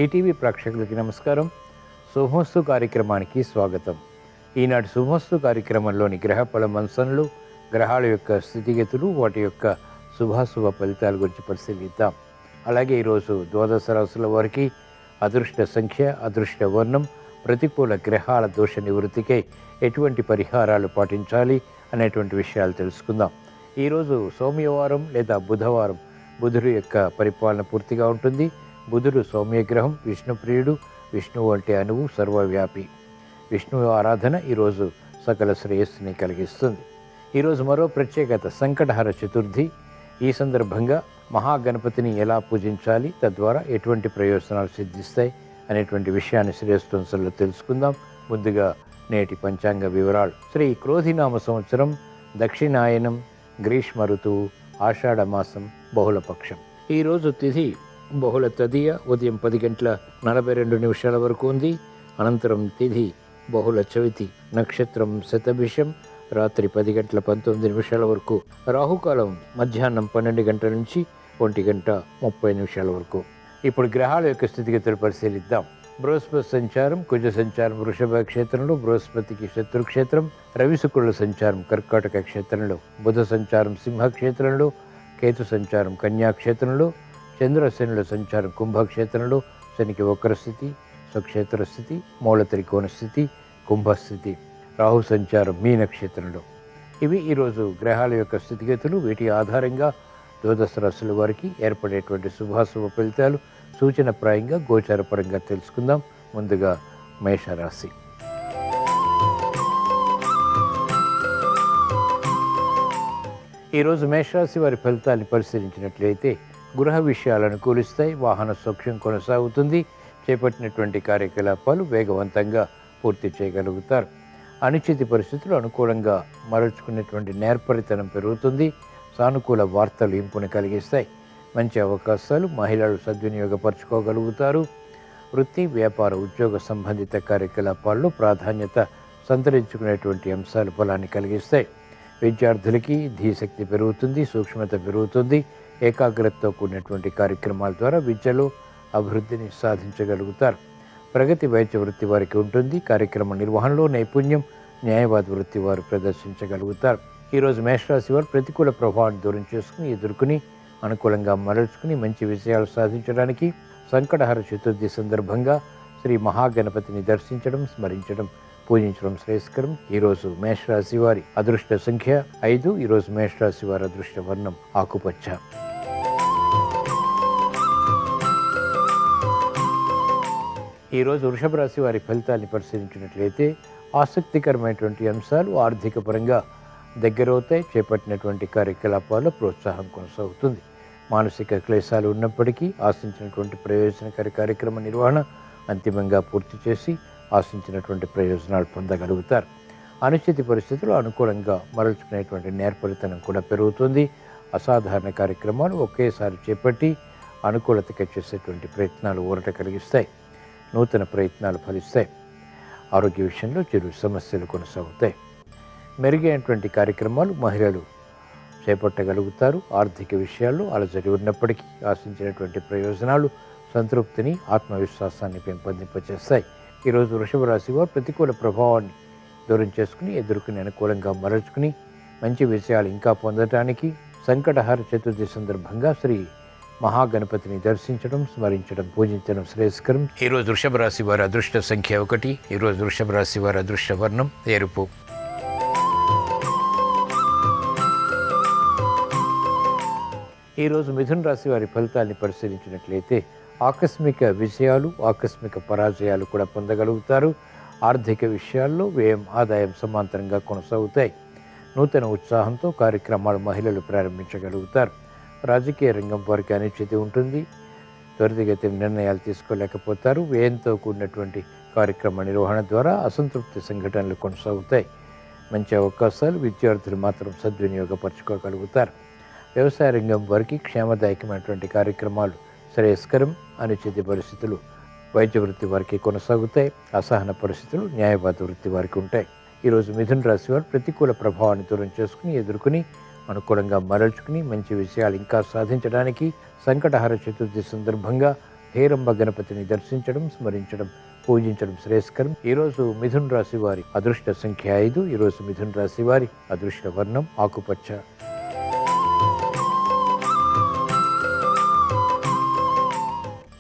ETV ప్రేక్షకులకి నమస్కారం. శుభమస్తు కార్యక్రమానికి స్వాగతం. ఈనాటి శుభమస్తు కార్యక్రమంలోని గ్రహఫల మంసనలు, గ్రహాల యొక్క స్థితిగతులు, వాటి యొక్క శుభాశుభ ఫలితాల గురించి పరిశీలిద్దాం. అలాగే ఈరోజు ద్వాదశ రాశుల వారికి అదృష్ట సంఖ్య, అదృష్ట వర్ణం, ప్రతికూల గ్రహాల దోష నివృత్తికై ఎటువంటి పరిహారాలు పాటించాలి అనేటువంటి విషయాలు తెలుసుకుందాం. ఈరోజు సోమవారం లేదా బుధవారం బుధుడు యొక్క పరిపాలన పూర్తిగా ఉంటుంది. బుధుడు సౌమ్యగ్రహం, విష్ణుప్రియుడు, విష్ణువు అంటే అణువు, సర్వవ్యాపి. విష్ణువు ఆరాధన ఈరోజు సకల శ్రేయస్సుని కలిగిస్తుంది. ఈరోజు మరో ప్రత్యేకత సంకటహర చతుర్థి. ఈ సందర్భంగా మహాగణపతిని ఎలా పూజించాలి, తద్వారా ఎటువంటి ప్రయోజనాలు సిద్ధిస్తాయి అనేటువంటి విషయాన్ని శ్రేయస్సులో తెలుసుకుందాం. ముందుగా నేటి పంచాంగ వివరాలు. శ్రీ క్రోధినామ సంవత్సరం, దక్షిణాయనం, గ్రీష్మ ఋతువు, ఆషాఢ మాసం, బహుళపక్షం. ఈరోజు తిథి బహుళ తదియ ఉదయం 10:42 వరకు ఉంది. అనంతరం తిథి బహుళ చవితి, నక్షత్రం శతభిషం, రాత్రి 10:19 వరకు. రాహుకాలం మధ్యాహ్నం 12 గంటల నుంచి 1:30 వరకు. ఇప్పుడు గ్రహాల యొక్క స్థితిగతులు పరిశీలిద్దాం. బృహస్పతి సంచారం, కుజ సంచారం వృషభ క్షేత్రంలో, బృహస్పతికి శత్రుక్షేత్రం. రవి శుక్రుల సంచారం కర్కాటక క్షేత్రంలో, బుధ సంచారం సింహక్షేత్రంలో, కేతు సంచారం కన్యాక్షేత్రంలో, చంద్రశనుల సంచారం కుంభక్షేత్రంలో, శనికి వక్రస్థితి, స్వక్షేత్ర స్థితి, మూల త్రికోణ స్థితి, కుంభస్థితి. రాహు సంచారం మీనక్షేత్రంలో. ఇవి ఈరోజు గ్రహాల యొక్క స్థితిగతులు. వీటి ఆధారంగా ద్వాదశ రాశుల వారికి ఏర్పడేటువంటి శుభాశుభ ఫలితాలు సూచనప్రాయంగా గోచారపరంగా తెలుసుకుందాం. ముందుగా మేషరాశి. ఈరోజు మేషరాశి వారి ఫలితాన్ని పరిశీలించినట్లయితే గృహ విషయాలు అనుకూలిస్తాయి. వాహన సౌఖ్యం కొనసాగుతుంది. చేపట్టినటువంటి కార్యకలాపాలు వేగవంతంగా పూర్తి చేయగలుగుతారు. అనిశ్చిత పరిస్థితులు అనుకూలంగా మరల్చుకునేటువంటి నేర్పరితనం పెరుగుతుంది. సానుకూల వార్తలు ఇంపుని కలిగిస్తాయి. మంచి అవకాశాలు మహిళలు సద్వినియోగపరచుకోగలుగుతారు. వృత్తి, వ్యాపార, ఉద్యోగ సంబంధిత కార్యకలాపాల్లో ప్రాధాన్యత సంతరించుకునేటువంటి అంశాలు ఫలాన్ని కలిగిస్తాయి. విద్యార్థులకి ధీశక్తి పెరుగుతుంది, సూక్ష్మత పెరుగుతుంది. ఏకాగ్రతతో కూడినటువంటి కార్యక్రమాల ద్వారా విద్యలో అభివృద్ధిని సాధించగలుగుతారు. ప్రగతి వైద్య వృత్తి వారికి ఉంటుంది. కార్యక్రమ నిర్వహణలో నైపుణ్యం న్యాయవాద వృత్తి వారు ప్రదర్శించగలుగుతారు. ఈరోజు మేషరాశి వారు ప్రతికూల ప్రభావాన్ని దూరం చేసుకుని ఎదుర్కొని అనుకూలంగా మరల్చుకుని మంచి విజయాలు సాధించడానికి సంకటహర చతుర్థి సందర్భంగా శ్రీ మహాగణపతిని దర్శించడం, స్మరించడం, పూజించడం శ్రేయస్కరం. ఈరోజు మేషరాశి వారి అదృష్ట సంఖ్య 5. ఈరోజు మేషరాశి వారి అదృష్ట వర్ణం ఆకుపచ్చ. ఈరోజు వృషభ రాశి వారి ఫలితాన్ని పరిశీలించినట్లయితే ఆసక్తికరమైనటువంటి అంశాలు ఆర్థిక పరంగా దగ్గరవుతాయి. చేపట్టినటువంటి కార్యకలాపాల్లో ప్రోత్సాహం కొనసాగుతుంది. మానసిక క్లేశాలు ఉన్నప్పటికీ ఆశించినటువంటి ప్రయోజనకర కార్యక్రమ నిర్వహణ అంతిమంగా పూర్తి చేసి ఆశించినటువంటి ప్రయోజనాలు పొందగలుగుతారు. అనిశ్చిత పరిస్థితులు అనుకూలంగా మరల్చుకునేటువంటి నేర్పరితనం కూడా పెరుగుతుంది. అసాధారణ కార్యక్రమాలు ఒకేసారి చేపట్టి అనుకూలతగా చేసేటువంటి ప్రయత్నాలు ఊరట కలిగిస్తాయి. నూతన ప్రయత్నాలు ఫలిస్తాయి. ఆరోగ్య విషయంలో చిరు సమస్యలు కొనసాగుతాయి. మెరుగైనటువంటి కార్యక్రమాలు మహిళలు చేపట్టగలుగుతారు. ఆర్థిక విషయాల్లో అలజడి ఉన్నప్పటికీ ఆశించినటువంటి ప్రయోజనాలు సంతృప్తిని, ఆత్మవిశ్వాసాన్ని పెంపొందింపచేస్తాయి. ఈరోజు వృషభ రాశి వారు ప్రతికూల ప్రభావాన్ని దూరం చేసుకుని ఎదుర్కొని అనుకూలంగా మరల్చుకుని మంచి విషయాలు ఇంకా పొందటానికి సంకటహర చతుర్థి సందర్భంగా శ్రీ మహాగణపతిని దర్శించడం, స్మరించడం, పూజించడం శ్రేయస్కరం. ఈరోజు వృషభ రాశి వారి అదృష్ట సంఖ్య 1. ఈరోజు వృషభ రాశి వారి అదృష్ట వర్ణం ఎరుపు. ఈరోజు మిథున రాశి వారి ఫలితాన్ని పరిశీలించినట్లయితే ఆకస్మిక విజయాలు, ఆకస్మిక పరాజయాలు కూడా పొందగలుగుతారు. ఆర్థిక విషయాల్లో వ్యయం, ఆదాయం సమాంతరంగా కొనసాగుతాయి. నూతన ఉత్సాహంతో కార్యక్రమాలు మహిళలు ప్రారంభించగలుగుతారు. రాజకీయ రంగం వారికి అనిశ్చితి ఉంటుంది. త్వరితగతిన నిర్ణయాలు తీసుకోలేకపోతారు. వ్యయంతో కూడినటువంటి కార్యక్రమ నిర్వహణ ద్వారా అసంతృప్తి సంఘటనలు కొనసాగుతాయి. మంచి అవకాశాలు విద్యార్థులు మాత్రం సద్వినియోగపరచుకోగలుగుతారు. వ్యవసాయ రంగం వారికి క్షేమదాయకమైనటువంటి కార్యక్రమాలు శ్రేయస్కరం. అనిశ్చిత పరిస్థితులు వైద్య వృత్తి వారికి కొనసాగుతాయి. అసహన పరిస్థితులు న్యాయవాద వృత్తి వారికి ఉంటాయి. ఈరోజు మిథున రాశి వారు ప్రతికూల ప్రభావాన్ని దూరం చేసుకుని ఎదుర్కొని అనుకూలంగా మరల్చుకుని మంచి విషయాలు ఇంకా సాధించడానికి సంకటహర చతుర్థి సందర్భంగా హేరంబ గణపతిని దర్శించడం, స్మరించడం, పూజించడం శ్రేయస్కరం. ఈరోజు మిథున రాశి వారి అదృష్ట సంఖ్య 5. ఈరోజు మిథున రాశి వారి అదృష్ట వర్ణం ఆకుపచ్చ.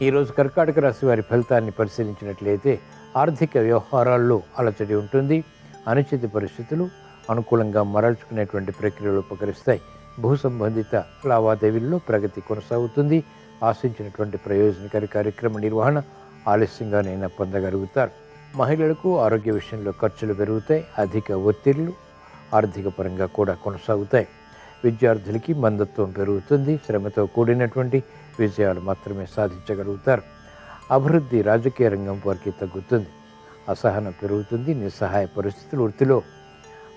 ఈరోజు కర్కాటక రాశి వారి ఫలితాన్ని పరిశీలించినట్లయితే ఆర్థిక వ్యవహారాల్లో అలచడి ఉంటుంది. అనుచిత పరిస్థితులు అనుకూలంగా మరల్చుకునేటువంటి ప్రక్రియలు ఉపకరిస్తాయి. భూ సంబంధిత లావాదేవీల్లో ప్రగతి కొనసాగుతుంది. ఆశించినటువంటి ప్రయోజనకారి కార్యక్రమ నిర్వహణ ఆలస్యంగానైనా పొందగలుగుతారు. మహిళలకు ఆరోగ్య విషయంలో ఖర్చులు పెరుగుతాయి. అధిక ఒత్తిళ్లు ఆర్థిక పరంగా కూడా కొనసాగుతాయి. విద్యార్థులకి మందత్వం పెరుగుతుంది. శ్రమతో కూడినటువంటి విజయాలు మాత్రమే సాధించగలుగుతారు. అభివృద్ధి రాజకీయ రంగం వారికి తగ్గుతుంది. అసహనం పెరుగుతుంది. నిస్సహాయ పరిస్థితులు వృత్తిలో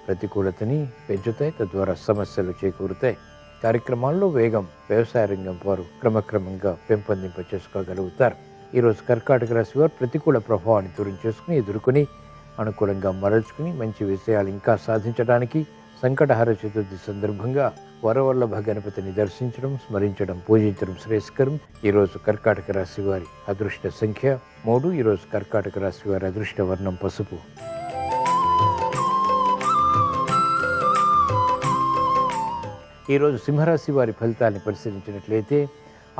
ప్రతికూలతని పెంచుతాయి. తద్వారా సమస్యలు చేకూరుతాయి. కార్యక్రమాల్లో వేగం వ్యవసాయ రంగం వారు క్రమక్రమంగా పెంపొందింప చేసుకోగలుగుతారు. ఈరోజు కర్కాటక రాశి వారు ప్రతికూల ప్రభావాన్ని దూరం చేసుకుని ఎదుర్కొని అనుకూలంగా మరల్చుకుని మంచి విషయాలు ఇంకా సాధించడానికి సంకటహర చతుర్థి సందర్భంగా వరవల్లభ గణపతిని దర్శించడం, స్మరించడం, పూజించడం శ్రేయస్కరం. ఈరోజు కర్కాటక రాశి వారి అదృష్ట సంఖ్య 3. ఈరోజు కర్కాటక రాశి వారి అదృష్ట వర్ణం పసుపు. ఈరోజు సింహరాశి వారి ఫలితాన్ని పరిశీలించినట్లయితే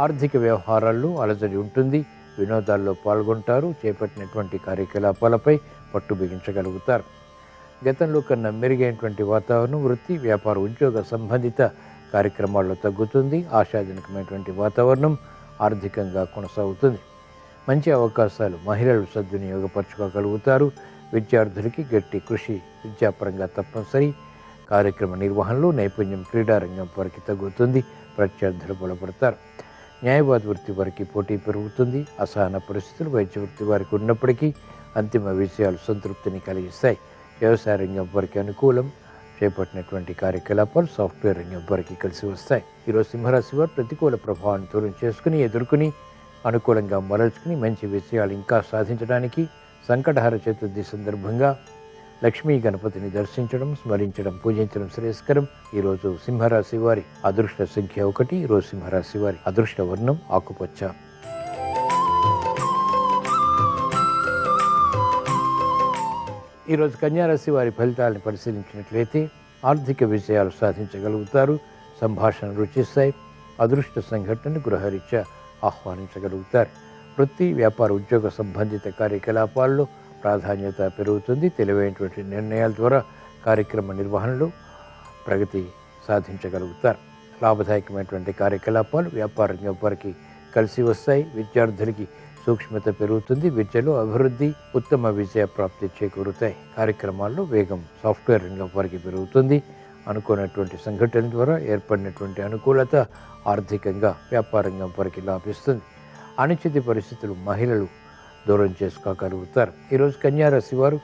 ఆర్థిక వ్యవహారాల్లో అలజడి ఉంటుంది. వినోదాల్లో పాల్గొంటారు. చేపట్టినటువంటి కార్యకలాపాలపై పట్టు బిగించగలుగుతారు. గతంలో కన్నా మెరుగైనటువంటి వాతావరణం వృత్తి, వ్యాపార, ఉద్యోగ సంబంధిత కార్యక్రమాల్లో తగ్గుతుంది. ఆశాజనకమైనటువంటి వాతావరణం ఆర్థికంగా కొనసాగుతుంది. మంచి అవకాశాలు మహిళలు సద్వినియోగపరచుకోగలుగుతారు. విద్యార్థులకి గట్టి కృషి విద్యాపరంగా తప్పనిసరి. కార్యక్రమ నిర్వహణలో నైపుణ్యం క్రీడారంగం వారికి తగ్గుతుంది. ప్రత్యర్థులు బలపడతారు. న్యాయవాద వృత్తి వారికి పోటీ పెరుగుతుంది. అసహన పరిస్థితులు వైద్య వృత్తి వారికి ఉన్నప్పటికీ అంతిమ విజయాలు సంతృప్తిని కలిగిస్తాయి. వ్యవసాయ రంగం వారికి అనుకూలం. చేపట్టినటువంటి కార్యకలాపాలు సాఫ్ట్వేర్ రంగం వారికి కలిసి వస్తాయి. ఈరోజు సింహరాశి వారు ప్రతికూల ప్రభావాన్ని దూరం చేసుకుని ఎదుర్కొని అనుకూలంగా మరల్చుకుని మంచి విషయాలు ఇంకా సాధించడానికి సంకటహర చతుర్థి సందర్భంగా లక్ష్మీ గణపతిని దర్శించడం, స్మరించడం, పూజించడం శ్రేయస్కరం. ఈరోజు సింహరాశి వారి అదృష్ట సంఖ్య 1. ఈరోజు సింహరాశి వారి అదృష్ట వర్ణం ఆకుపచ్చ. ఈరోజు కన్యారాశి వారి ఫలితాలను పరిశీలించినట్లయితే ఆర్థిక విజయాలు సాధించగలుగుతారు. సంభాషణ రుచిస్తాయి. అదృష్ట సంఘటనను గృహరీత్యా ఆహ్వానించగలుగుతారు. వృత్తి, వ్యాపార, ఉద్యోగ సంబంధిత కార్యకలాపాల్లో ప్రాధాన్యత పెరుగుతుంది. తెలివైనటువంటి నిర్ణయాల ద్వారా కార్యక్రమ నిర్వహణలో ప్రగతి సాధించగలుగుతారు. లాభదాయకమైనటువంటి కార్యకలాపాలు వ్యాపార రంగం వారికి కలిసి వస్తాయి. విద్యార్థులకి సూక్ష్మత పెరుగుతుంది. విద్యలో అభివృద్ధి, ఉత్తమ విజయ ప్రాప్తి చేకూరుతాయి. కార్యక్రమాల్లో వేగం సాఫ్ట్వేర్ రంగం వారికి పెరుగుతుంది. అనుకున్నటువంటి సంఘటన ద్వారా ఏర్పడినటువంటి అనుకూలత ఆర్థికంగా వ్యాపార రంగం వారికి లాభిస్తుంది. అనిశ్చిత పరిస్థితులు మహిళలు దూరం చేసుకోగలుగుతారు. ఈరోజు కన్యారాశి వారు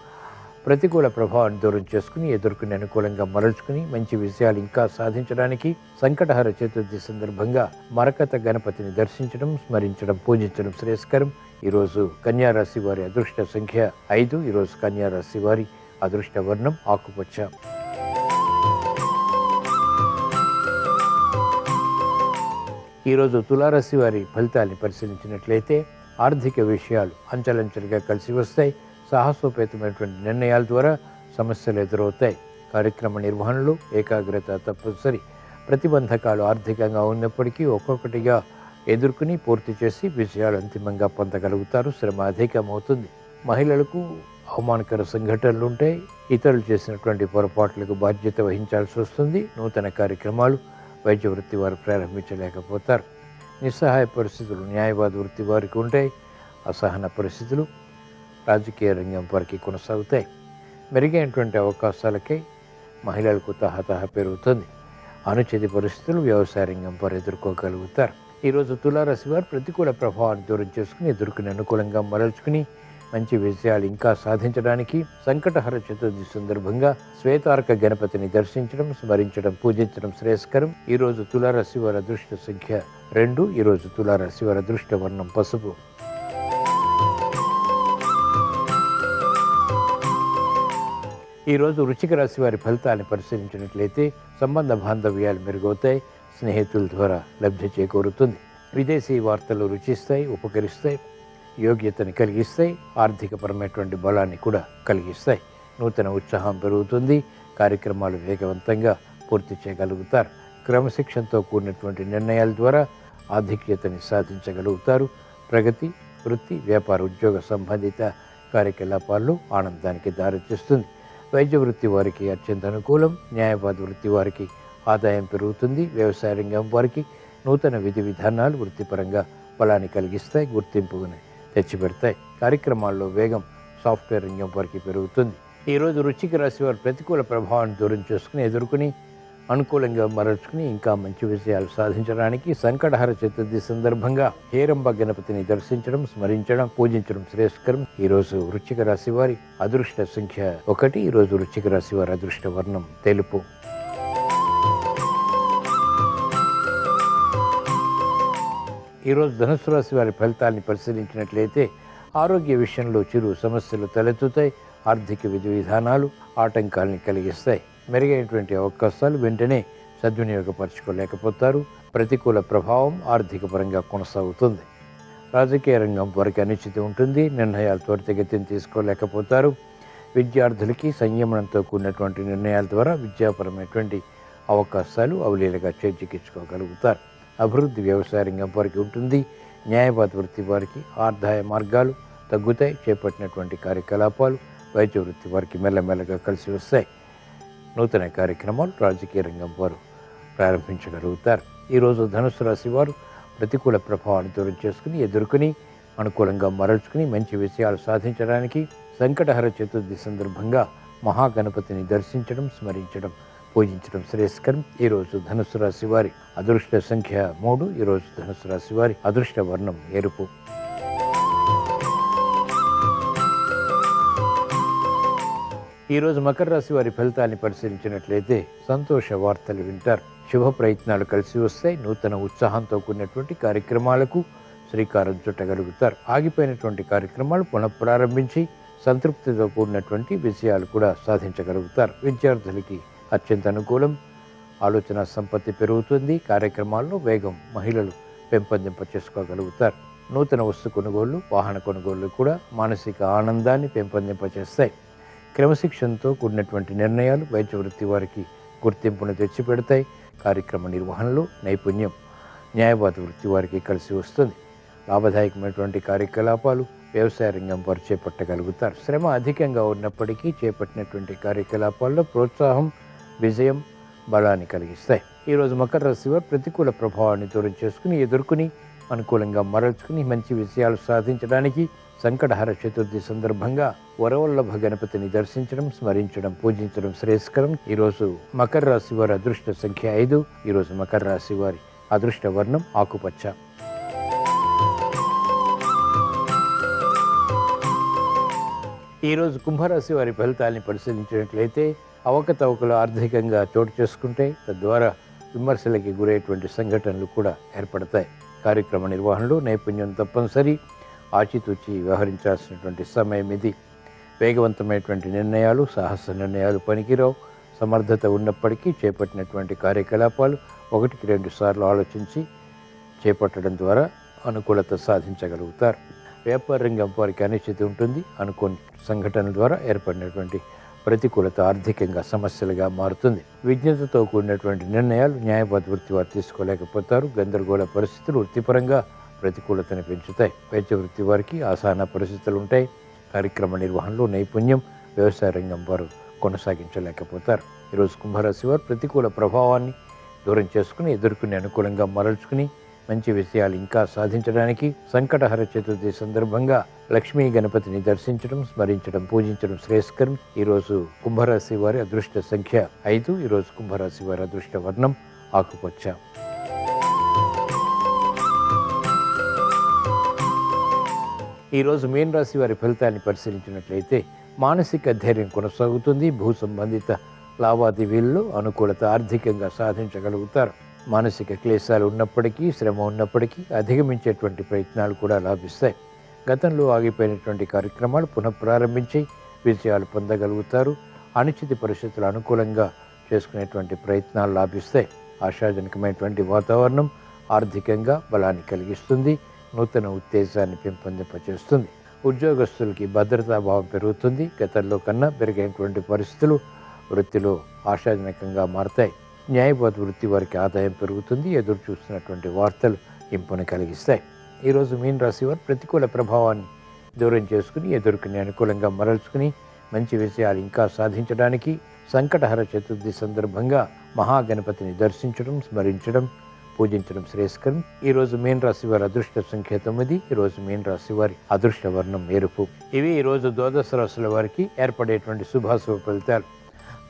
ప్రతికూల ప్రభావాన్ని దూరం చేసుకుని ఎదుర్కొని అనుకూలంగా మరల్చుకుని మంచి విషయాలు ఇంకా సాధించడానికి సంకటహర చతుర్థి సందర్భంగా మరకత గణపతిని దర్శించడం, స్మరించడం, పూజించడం శ్రేయస్కరం. ఈరోజు కన్యారాశి వారి అదృష్ట సంఖ్య 5. ఈరోజు కన్యారాశి వారి అదృష్ట వర్ణం ఆకుపచ్చ. ఈరోజు తులారాశి వారి ఫలితాన్ని పరిశీలించినట్లయితే ఆర్థిక విషయాలు అంచెలంచెలుగా కలిసి వస్తాయి. సాహసోపేతమైనటువంటి నిర్ణయాల ద్వారా సమస్యలు ఎదురవుతాయి. కార్యక్రమ నిర్వహణలో ఏకాగ్రత తప్పనిసరి. ప్రతిబంధకాలు ఆర్థికంగా ఉన్నప్పటికీ ఒక్కొక్కటిగా ఎదుర్కొని పూర్తి చేసి విజయాలు అంతిమంగా పొందగలుగుతారు. శ్రమ అధికమవుతుంది. మహిళలకు అవమానకర సంఘటనలు ఉంటాయి. ఇతరులు చేసినటువంటి పొరపాట్లకు బాధ్యత వహించాల్సి వస్తుంది. నూతన కార్యక్రమాలు వైద్య వృత్తి వారు ప్రారంభించలేకపోతారు. నిస్సహాయ పరిస్థితులు న్యాయవాద వృత్తి వారికి ఉంటాయి. అసహన పరిస్థితులు రాజకీయ రంగం వారికి కొనసాగుతాయి. మెరుగైనటువంటి అవకాశాలకై మహిళలకు తహతహ పెరుగుతుంది. అనుచిత పరిస్థితులు వ్యవసాయ రంగం వారు ఎదుర్కోగలుగుతారు. ఈరోజు తులారాశి వారు ప్రతికూల ప్రభావాన్ని దూరం చేసుకుని ఎదుర్కొని అనుకూలంగా మరల్చుకుని మంచి విజయాలు ఇంకా సాధించడానికి సంకటహర చతుర్థి సందర్భంగా శ్వేతార్క గణపతిని దర్శించడం, స్మరించడం, పూజించడం శ్రేయస్కరం. ఈరోజు తులారాశి వారి అదృష్ట సంఖ్య 2. ఈరోజు తులారాశి వారి అదృష్ట వర్ణం పసుపు. ఈరోజు వృశ్చిక రాశి వారి ఫలితాన్ని పరిశీలించినట్లయితే సంబంధ బాంధవ్యాలు మెరుగవుతాయి. స్నేహితుల ద్వారా లబ్ధి చేకూరుతుంది. విదేశీ వార్తలు రుచిస్తాయి, ఉపకరిస్తాయి, యోగ్యతని కలిగిస్తాయి, ఆర్థికపరమైనటువంటి బలాన్ని కూడా కలిగిస్తాయి. నూతన ఉత్సాహం పెరుగుతుంది, కార్యక్రమాలు వేగవంతంగా పూర్తి చేయగలుగుతారు. క్రమశిక్షణతో కూడినటువంటి నిర్ణయాల ద్వారా ఆధిక్యతని సాధించగలుగుతారు. ప్రగతి, వృత్తి, వ్యాపార, ఉద్యోగ సంబంధిత కార్యకలాపాల్లో ఆనందానికి దారితీస్తుంది. వైద్య వృత్తి వారికి అత్యంత అనుకూలం. న్యాయవాద వృత్తి వారికి ఆదాయం పెరుగుతుంది. వ్యవసాయ రంగం వారికి నూతన విధి విధానాలు వృత్తిపరంగా బలాన్ని కలిగిస్తాయి, గుర్తింపుని తెచ్చిపెడతాయి. కార్యక్రమాల్లో వేగం సాఫ్ట్వేర్ రంగం వారికి పెరుగుతుంది. ఈరోజు వృశ్చిక రాశి వారు ప్రతికూల ప్రభావాన్ని దూరం చేసుకుని ఎదుర్కొని అనుకూలంగా మరల్చుకుని ఇంకా మంచి విజయాలు సాధించడానికి సంకటహర చతుర్థి సందర్భంగా హేరంబ గణపతిని దర్శించడం, స్మరించడం, పూజించడం శ్రేయస్కరం. ఈరోజు వృశ్చిక రాశి వారి అదృష్ట సంఖ్య 1. ఈరోజు వృశ్చిక రాశి వారి అదృష్ట వర్ణం తెలుపు. ఈరోజు ధనుసు రాశి వారి ఫలితాన్ని పరిశీలించినట్లయితే ఆరోగ్య విషయంలో చిరు సమస్యలు తలెత్తుతాయి. ఆర్థిక విధి విధానాలు ఆటంకాల్ని కలిగిస్తాయి. మెరుగైనటువంటి అవకాశాలు వెంటనే సద్వినియోగపరచుకోలేకపోతారు. ప్రతికూల ప్రభావం ఆర్థిక పరంగా కొనసాగుతుంది. రాజకీయ రంగం వారికి అనిశ్చితి ఉంటుంది. నిర్ణయాలు త్వరితగతిని తీసుకోలేకపోతారు. విద్యార్థులకి సంయమనంతో కూడినటువంటి నిర్ణయాల ద్వారా విద్యాపరమైనటువంటి అవకాశాలు అవలీలగా చేజిక్కించుకోగలుగుతారు. అభివృద్ధి వ్యవసాయ రంగం వారికి ఉంటుంది. న్యాయవాద వృత్తి వారికి ఆదాయ మార్గాలు తగ్గుతాయి. చేపట్టినటువంటి కార్యకలాపాలు వైద్య వృత్తి వారికి మెల్లమెల్లగా కలిసి వస్తాయి. నూతన కార్యక్రమాలు రాజకీయ రంగం వారు ప్రారంభించగలుగుతారు. ఈరోజు ధనుసు రాశి వారు ప్రతికూల ప్రభావాన్ని దూరం చేసుకుని ఎదుర్కొని అనుకూలంగా మరల్చుకుని మంచి విషయాలు సాధించడానికి సంకటహర చతుర్థి సందర్భంగా మహాగణపతిని దర్శించడం, స్మరించడం, పూజించడం శ్రేయస్కరం. ఈరోజు ధనుసు రాశి వారి అదృష్ట సంఖ్య 3. ఈరోజు ధనుసు రాశి వారి అదృష్ట వర్ణం ఎరుపు. ఈరోజు మకర రాశి వారి ఫలితాన్ని పరిశీలించినట్లయితే సంతోష వార్తలు వింటారు. శుభ ప్రయత్నాలు కలిసి వస్తాయి. నూతన ఉత్సాహంతో కూడినటువంటి కార్యక్రమాలకు శ్రీకారం చుట్టగలుగుతారు. ఆగిపోయినటువంటి కార్యక్రమాలు పునఃప్రారంభించి సంతృప్తితో కూడినటువంటి విజయాలు కూడా సాధించగలుగుతారు. విద్యార్థులకి అత్యంత అనుకూలం. ఆలోచన సంపత్తి పెరుగుతుంది. కార్యక్రమాల్లో వేగం మహిళలు పెంపొందింప చేసుకోగలుగుతారు. నూతన వస్తు కొనుగోళ్లు, వాహన కొనుగోళ్లు కూడా మానసిక ఆనందాన్ని పెంపొందింపచేస్తాయి. క్రమశిక్షణతో కూడినటువంటి నిర్ణయాలు వైద్య వృత్తి వారికి గుర్తింపును తెచ్చిపెడతాయి. కార్యక్రమ నిర్వహణలో నైపుణ్యం న్యాయవాద వృత్తి వారికి కలిసి వస్తుంది. లాభదాయకమైనటువంటి కార్యకలాపాలు వ్యవసాయ రంగం వారు చేపట్టగలుగుతారు. శ్రమ అధికంగా ఉన్నప్పటికీ చేపట్టినటువంటి కార్యకలాపాల్లో ప్రోత్సాహం, విజయం, బలాన్ని కలిగిస్తాయి. ఈరోజు మకర రాశి వారు ప్రతికూల ప్రభావాన్ని దూరం చేసుకుని ఎదుర్కొని అనుకూలంగా మరల్చుకుని మంచి విజయాలు సాధించడానికి సంకటహర చతుర్థి సందర్భంగా వరవల్లభ గణపతిని దర్శించడం, స్మరించడం, పూజించడం శ్రేయస్కరం. ఈరోజు మకర రాశి వారి అదృష్ట సంఖ్య 5. ఈరోజు మకర రాశి వారి అదృష్ట వర్ణం ఆకుపచ్చ. ఈరోజు కుంభరాశి వారి ఫలితాన్ని పరిశీలించినట్లయితే అవకతవకలు ఆర్థికంగా చోటు చేసుకుంటే తద్వారా విమర్శలకి గురయ్యేటువంటి సంఘటనలు కూడా ఏర్పడతాయి. కార్యక్రమ నిర్వహణలో నైపుణ్యం తప్పనిసరి. ఆచితూచి వ్యవహరించాల్సినటువంటి సమయం ఇది. వేగవంతమైనటువంటి నిర్ణయాలు, సాహస నిర్ణయాలు పనికిరావు. సమర్థత ఉన్నప్పటికీ చేపట్టినటువంటి కార్యకలాపాలు 1-2 సార్లు ఆలోచించి చేపట్టడం ద్వారా అనుకూలత సాధించగలుగుతారు. వ్యాపార రంగం వారికి అనిశ్చితి ఉంటుంది. అనుకోని సంఘటనల ద్వారా ఏర్పడినటువంటి ప్రతికూలత ఆర్థికంగా సమస్యలుగా మారుతుంది. విజ్ఞతతో కూడినటువంటి నిర్ణయాలు న్యాయవాద వృత్తి వారు తీసుకోలేకపోతారు. గందరగోళ పరిస్థితులు వృత్తిపరంగా ప్రతికూలతను పెంచుతాయి. వైద్య వృత్తి వారికి ఆసన్న పరిస్థితులు ఉంటాయి. కార్యక్రమ నిర్వహణలో నైపుణ్యం వ్యవసాయ రంగం వారు కొనసాగించలేకపోతారు. ఈరోజు కుంభరాశి వారు ప్రతికూల ప్రభావాన్ని దూరం చేసుకుని ఎదుర్కొని అనుకూలంగా మరల్చుకుని మంచి విషయాలు ఇంకా సాధించడానికి సంకటహర చతుర్థి సందర్భంగా లక్ష్మీ గణపతిని దర్శించడం, స్మరించడం, పూజించడం శ్రేయస్కరం. ఈరోజు కుంభరాశి వారి అదృష్ట సంఖ్య 5. ఈరోజు కుంభరాశి వారి అదృష్ట వర్ణం ఆకుపచ్చ. ఈరోజు మీన రాశి వారి ఫలితాన్ని పరిశీలించినట్లయితే మానసిక ధైర్యం కొనసాగుతుంది. భూ సంబంధిత లావాదేవీల్లో అనుకూలత ఆర్థికంగా సాధించగలుగుతారు. మానసిక క్లేశాలు ఉన్నప్పటికీ, శ్రమ ఉన్నప్పటికీ అధిగమించేటువంటి ప్రయత్నాలు కూడా లాభిస్తాయి. గతంలో ఆగిపోయినటువంటి కార్యక్రమాలు పునఃప్రారంభించి విజయాలు పొందగలుగుతారు. అనిశ్చిత పరిస్థితులు అనుకూలంగా చేసుకునేటువంటి ప్రయత్నాలు లాభిస్తాయి. ఆశాజనకమైనటువంటి వాతావరణం, ఆర్థికంగా బలాన్ని కలిగిస్తుంది, నూతన ఉత్తేజాన్ని పెంపొందింపచేస్తుంది. ఉద్యోగస్తులకి భద్రతాభావం పెరుగుతుంది. గతంలో కన్నా పెరిగినటువంటి పరిస్థితులు వృత్తిలో ఆశాజనకంగా మారతాయి. న్యాయవాద వృత్తి వారికి ఆదాయం పెరుగుతుంది. ఎదురు చూస్తున్నటువంటి వార్తలు ఇంపుని కలిగిస్తాయి. ఈరోజు మీన రాశి వారు ప్రతికూల ప్రభావాన్ని దూరం చేసుకుని ఎదుర్కొని అనుకూలంగా మరల్చుకుని మంచి విషయాలు ఇంకా సాధించడానికి సంకటహర చతుర్థి సందర్భంగా మహాగణపతిని దర్శించడం, స్మరించడం, పూజించడం శ్రేయస్కరం. ఈరోజు మీన రాశి వారి అదృష్ట సంఖ్య 9. ఈరోజు మీన రాశి వారి అదృష్ట వర్ణం ఎరుపు. ఇవి ఈరోజు ద్వాదశ రాశుల వారికి ఏర్పడేటువంటి శుభాశుభ ఫలితాలు.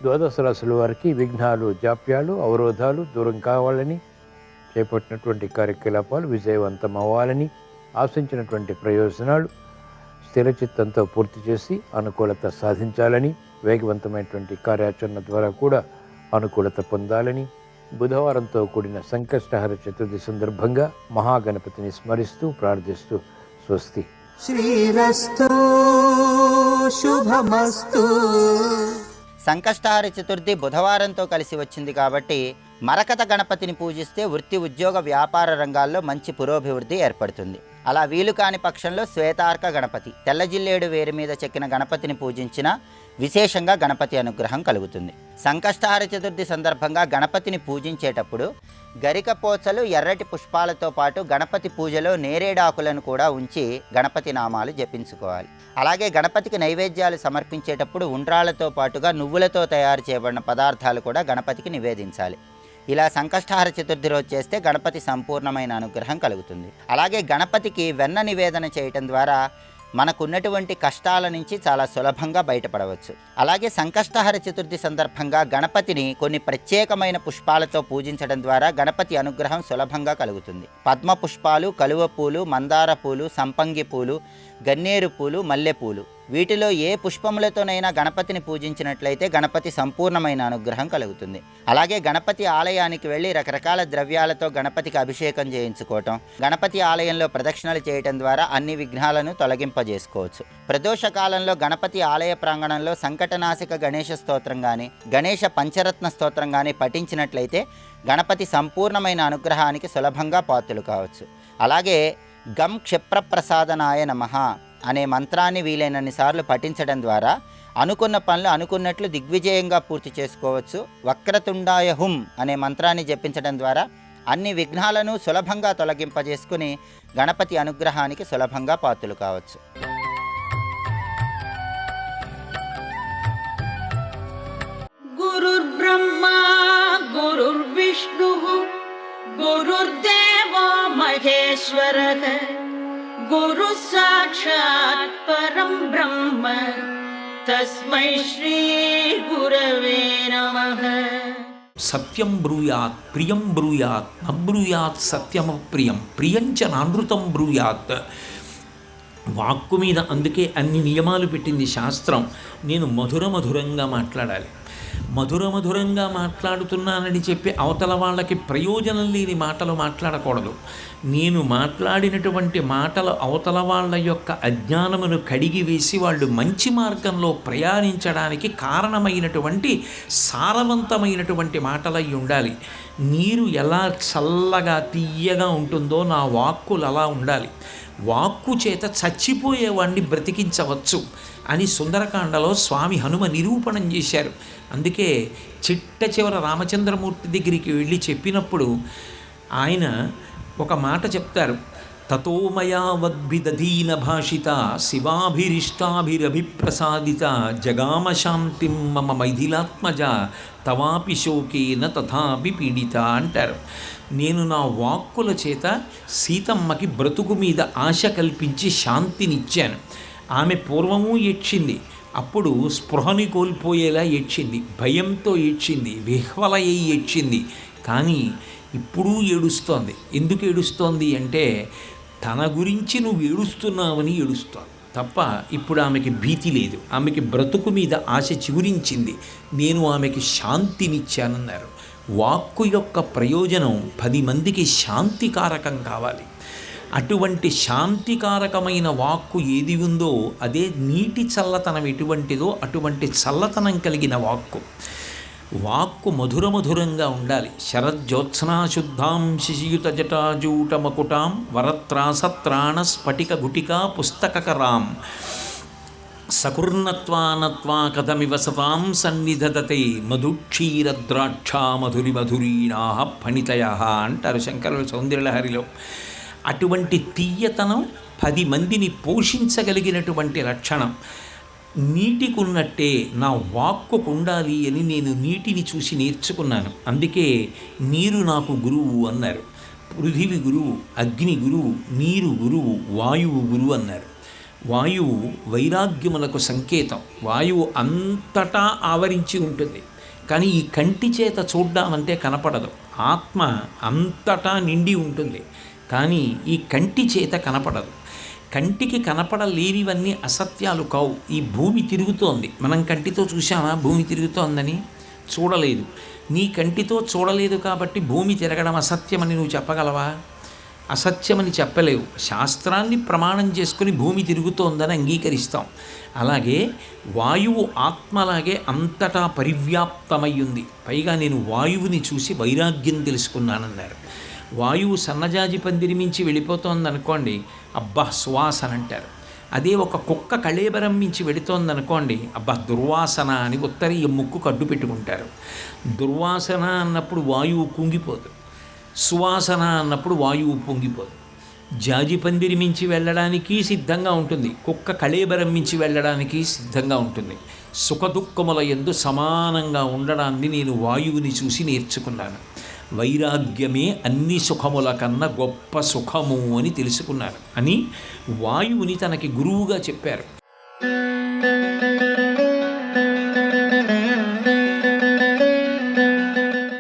ద్వాదశ రాశుల వారికి విఘ్నాలు, జాప్యాలు, అవరోధాలు దూరం కావాలని, చేపట్టినటువంటి కార్యకలాపాలు విజయవంతం అవ్వాలని, ఆశించినటువంటి ప్రయోజనాలు స్థిరచిత్తంతో పూర్తి చేసి అనుకూలత సాధించాలని, వేగవంతమైనటువంటి కార్యాచరణ ద్వారా కూడా అనుకూలత పొందాలని, బుధవారంతో కూడిన సంకష్టహర చతుర్థి సందర్భంగా మహాగణపతిని స్మరిస్తూ ప్రార్థిస్తూ స్వస్తి. శ్రీరస్తు శుభమస్తు. సంకష్టహార చతుర్థి బుధవారంతో కలిసి వచ్చింది కాబట్టి మరకత గణపతిని పూజిస్తే వృత్తి, ఉద్యోగ, వ్యాపార రంగాల్లో మంచి పురోభివృద్ధి ఏర్పడుతుంది. అలా వీలు కాని పక్షంలో శ్వేతార్క గణపతి, తెల్ల జిల్లేడు వేరు మీద చెక్కిన గణపతిని పూజించిన విశేషంగా గణపతి అనుగ్రహం కలుగుతుంది. సంకష్టహార చతుర్థి సందర్భంగా గణపతిని పూజించేటప్పుడు గరికపోచలు, ఎర్రటి పుష్పాలతో పాటు గణపతి పూజలో నేరేడాకులను కూడా ఉంచి గణపతి నామాలు జపించుకోవాలి. అలాగే గణపతికి నైవేద్యాలు సమర్పించేటప్పుడు ఉండ్రాళ్లతో పాటుగా నువ్వులతో తయారు చేయబడిన పదార్థాలు కూడా గణపతికి నివేదించాలి. ఇలా సంకష్టహార చతుర్థి రోజు చేస్తే గణపతి సంపూర్ణమైన అనుగ్రహం కలుగుతుంది. అలాగే గణపతికి వెన్న నివేదన చేయటం ద్వారా మనకున్నటువంటి కష్టాల నుంచి చాలా సులభంగా బయటపడవచ్చు. అలాగే సంకష్టహార చతుర్థి సందర్భంగా గణపతిని కొన్ని ప్రత్యేకమైన పుష్పాలతో పూజించడం ద్వారా గణపతి అనుగ్రహం సులభంగా కలుగుతుంది. పద్మ పుష్పాలు, కలువ పూలు, మందార పూలు, సంపంగి పూలు, గన్నేరు పూలు, మల్లెపూలు, వీటిలో ఏ పుష్పములతోనైనా గణపతిని పూజించినట్లయితే గణపతి సంపూర్ణమైన అనుగ్రహం కలుగుతుంది. అలాగే గణపతి ఆలయానికి వెళ్ళి రకరకాల ద్రవ్యాలతో గణపతికి అభిషేకం చేయించుకోవటం, గణపతి ఆలయంలో ప్రదక్షిణలు చేయటం ద్వారా అన్ని విఘ్నాలను తొలగింపజేసుకోవచ్చు. ప్రదోష కాలంలో గణపతి ఆలయ ప్రాంగణంలో సంకటనాశక గణేష స్తోత్రం కానీ, గణేష పంచరత్న స్తోత్రం కానీ పఠించినట్లయితే గణపతి సంపూర్ణమైన అనుగ్రహానికి సులభంగా పాత్రులు కావచ్చు. అలాగే గం క్షిప్రప్రసాదనాయ నమః అనే మంత్రాన్ని వీలైనన్ని సార్లు పఠించడం ద్వారా అనుకున్న పనులు అనుకున్నట్లు దిగ్విజయంగా పూర్తి చేసుకోవచ్చు. వక్రతుండాయ హుం అనే మంత్రాన్ని జపించడం ద్వారా అన్ని విఘ్నాలను సులభంగా తొలగింపజేసుకుని గణపతి అనుగ్రహానికి సులభంగా పాత్రులు కావచ్చు. గురుర్బ్రహ్మా గురుర్విష్ణుః గురుర్దేవో మహేశ్వరః గురు సాక్షాత్ పరం బ్రహ్మ తస్మై శ్రీ గురవే నమః. సత్యం బ్రూయాత్, ప్రియం బ్రూయాత్, నబ్రూయాత్ సత్యమప్రియం, ప్రియంచ నానృతం బ్రూయాత్. వాక్కు మీద అందుకే అన్ని నియమాలు పెట్టింది శాస్త్రం. నేను మధురంగా మాట్లాడాలి. మధురంగా మాట్లాడుతున్నానని చెప్పి అవతల వాళ్ళకి ప్రయోజనం లేని మాటలు మాట్లాడకూడదు. నేను మాట్లాడినటువంటి మాటలు అవతల వాళ్ళ యొక్క అజ్ఞానమును కడిగి వేసి వాళ్ళు మంచి మార్గంలో ప్రయాణించడానికి కారణమైనటువంటి సారవంతమైనటువంటి మాటలై ఉండాలి. నీరు ఎలా చల్లగా తీయగా ఉంటుందో నా వాక్కులు అలా ఉండాలి. వాక్కు చేత చచ్చిపోయేవాడిని బ్రతికించవచ్చు అని సుందరకాండలో స్వామి హనుమ నిరూపణం చేశారు. అందుకే చిట్ట చివర రామచంద్రమూర్తి దగ్గరికి వెళ్ళి చెప్పినప్పుడు ఆయన ఒక మాట చెప్తారు. తతోమయా వద్భిదధీన భాషిత శివాభిరిష్టాభిరభిప్రసాదిత జగామ శాంతిం మమ మైథిలాత్మజ తవాపి శోకేన తథాపి పీడిత అంటారు. నేను నా వాక్కుల చేత సీతమ్మకి బ్రతుకు మీద ఆశ కల్పించి శాంతినిచ్చాను. ఆమె పూర్వము ఏడ్చింది, అప్పుడు స్పృహని కోల్పోయేలా ఏడ్చింది, భయంతో ఏడ్చింది, విహ్వలయ్యి ఏడ్చింది. కానీ ఇప్పుడు ఏడుస్తోంది. ఎందుకు ఏడుస్తోంది అంటే తన గురించి నువ్వు ఏడుస్తున్నావని ఏడుస్తోంది తప్ప ఇప్పుడు ఆమెకి భీతి లేదు. ఆమెకి బ్రతుకు మీద ఆశ చిగురించింది. నేను ఆమెకి శాంతినిచ్చానన్నారు. వాక్కు యొక్క ప్రయోజనం 10 మందికి శాంతికారకం కావాలి. అటువంటి శాంతికారకమైన వాక్కు ఏది ఉందో అదే నీటి చల్లతనం ఎటువంటిదో అటువంటి చల్లతనం కలిగిన వాక్కు. వాక్కు మధురమధురంగా ఉండాలి. శరజ్యోత్స్నాశుద్ధాం శిశియుత జటాజూట మకుటాం వరత్రాసత్రాణ స్ఫటిక గుటికా పుస్తకరాం సకుర్ణత్వానత్వా కథమివ సతాం సన్నిధదతే మధుక్షీరద్రాక్షా మధురి మధురీణా ఫణితయ అంటారు శంకరుల సౌందర్యలహరిలో. అటువంటి తీయతనం 10 మందిని పోషించగలిగినటువంటి లక్షణం. నీటికున్నట్టే నా వాక్కుకు ఉండాలి అని నేను నీటిని చూసి నేర్చుకున్నాను. అందుకే నీరు నాకు గురువు అన్నారు. పృథివి గురువు, అగ్ని గురువు, నీరు గురువు, వాయువు గురువు అన్నారు. వాయువు వైరాగ్యములకు సంకేతం. వాయువు అంతటా ఆవరించి ఉంటుంది, కానీ ఈ కంటి చేత చూడ్డామంటే కనపడదు. ఆత్మ అంతటా నిండి ఉంటుంది, కానీ ఈ కంటి చేత కనపడదు. కంటికి కనపడలేనివన్నీ అసత్యాలు కావు. ఈ భూమి తిరుగుతోంది, మనం కంటితో చూసామా భూమి తిరుగుతోందని? చూడలేదు. నీ కంటితో చూడలేదు కాబట్టి భూమి తిరగడం అసత్యమని నువ్వు చెప్పగలవా? అసత్యమని చెప్పలేవు. శాస్త్రాన్ని ప్రమాణం చేసుకుని భూమి తిరుగుతోందని అంగీకరిస్తాం. అలాగే వాయువు ఆత్మలాగే అంతటా పరివ్యాప్తమై ఉంది. పైగా నేను వాయువుని చూసి వైరాగ్యం తెలుసుకున్నానన్నారు. వాయువు సన్నజాజి పందిరి మించి వెళ్ళిపోతోందనుకోండి, అబ్బా సువాసన అంటారు. అదే ఒక కుక్క కళేబరం మించి వెళుతోందనుకోండి, అబ్బా దుర్వాసన అని ఉత్తరీయ ముక్కు కడ్డు పెట్టుకుంటారు. దుర్వాసన అన్నప్పుడు వాయువు కుంగిపోదు, సువాసన అన్నప్పుడు వాయువు పొంగిపోదు. జాజి పందిరి మించి వెళ్ళడానికి సిద్ధంగా ఉంటుంది, కుక్క కళేబరం మించి వెళ్ళడానికి సిద్ధంగా ఉంటుంది. సుఖదుఖముల యందు సమానంగా ఉండడాన్ని నేను వాయువుని చూసి నేర్చుకున్నాను. వైరాగ్యమే అన్ని సుఖముల కన్నా గొప్ప సుఖము అని తెలుసుకున్నారు అని వాయువుని తనకి గురువుగా చెప్పారు.